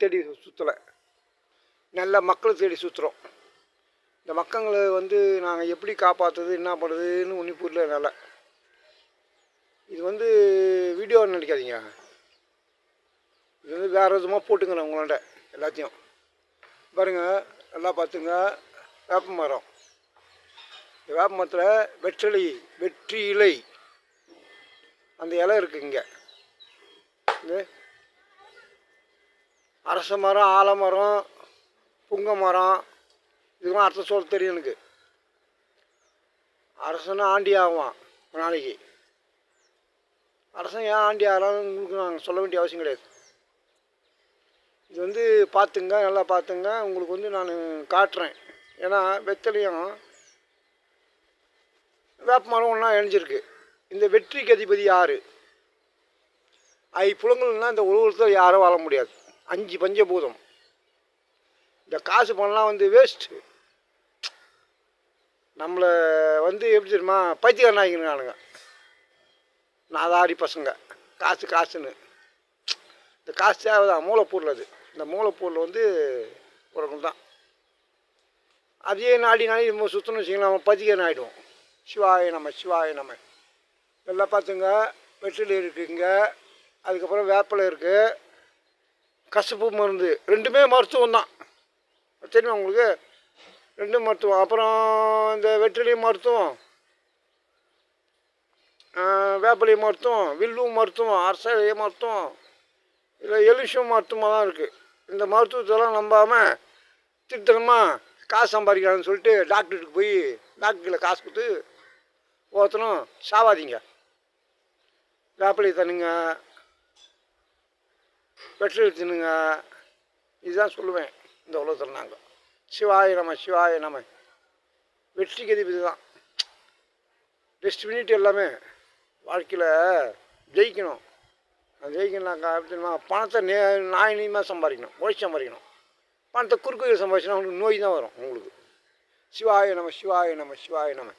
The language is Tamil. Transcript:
தேடி சுற்றலை, நல்ல மக்களை தேடி சுற்றுறோம். இந்த மக்களை வந்து நாங்கள் எப்படி காப்பாற்றுறது, என்ன பண்ணுறதுன்னு ஒன்றும் புரியல என்னால். இது வந்து வீடியோ நினைக்காதீங்க, இது வந்து வேறு விதமாக போட்டுங்க உங்களாண்ட எல்லாத்தையும். பாருங்கள், நல்லா பார்த்துங்க. வேப்ப மரம், இந்த வேப்ப மரத்தில் வெற்றி இலை அந்த இலை இருக்குது. இங்கே இது அரச மரம், ஆலமரம், புங்க மரம், இதுக்கெல்லாம் அர்த்தம் சொல்ல தெரியும் எனக்கு. அரசனா ஆண்டி ஆகுவான் ஒரு நாளைக்கு. அரசன் ஏன் ஆண்டி ஆகலாம்னு உங்களுக்கு நாங்கள் சொல்ல வேண்டிய அவசியம் கிடையாது. இது வந்து பார்த்துங்க, நல்லா பார்த்துங்க. உங்களுக்கு வந்து நான் காட்டுறேன். ஏன்னா வெத்தலையும் வேப்ப மரம் ஒன்றா இணைஞ்சிருக்கு. இந்த வெற்றிக்கு அதிபதி யார்? புலங்கள்னால் இந்த உலகத்தில் யாரும் வாழ முடியாது. 5 பஞ்சபூதம். இந்த காசு பணம்லாம் வந்து வேஸ்ட்டு. நம்மளை வந்து எப்படி தெரியுமா, பைத்தியக்காரன் ஆகிக்கிறானுங்க நாதாரி பசங்க. காசுன்னு இந்த காசு தேவைதான். மூளைப்பொருள் அது. இந்த மூளைப்பொருள் வந்து உலகம் தான். அதையே நாடி நம்ம சுற்றணும் வச்சுக்கலாம், நம்ம பைத்தியக்காரன் ஆகிடுவோம். சிவாய நம்ம. எல்லாம் பார்த்துங்க. வெற்றிலை இருக்குங்க, அதுக்கப்புறம் வேப்பிலை இருக்குது, கசப்பு மருந்து, ரெண்டுமே மருத்துவம் தான். தெரியுமா உங்களுக்கு? ரெண்டும் மருத்துவம். அப்புறம் இந்த வெற்றிலை மருத்துவம், வேப்பிலை மருத்துவம், வில்லும் மருத்துவம், அரச மருத்துவம், இல்லை எலிஷம் மருத்துவமாக தான் இருக்குது. இந்த மருத்துவத்தெல்லாம் நம்பாமல் திருத்தனமாக காசு சம்பாதிக்கிறான்னு சொல்லிட்டு டாக்டருக்கு போய் டாக்டர்கிட்ட காசு கொடுத்து ஒருத்தனும் சாவாதீங்க. வேப்பிலை தண்ணுங்க, வெற்றிலை தின்னுங்க. இதுதான் சொல்லுவேன் இந்த உலகத்தில். நாங்கள் சிவாய நம. வெற்றிக்கு அதிபதி தான். டெஸ்டினிட்டி எல்லாமே வாழ்க்கையில் ஜெயிக்கணும். அது ஜெயிக்கணும்னாக்கா எப்படின்னா பணத்தை நாயனியமாக சம்பாதிக்கணும், உழைச்சி சம்பாதிக்கணும். பணத்தை குறுக்கு சம்பாதிச்சுன்னா உங்களுக்கு நோய் தான் வரும் உங்களுக்கு. சிவாய நம.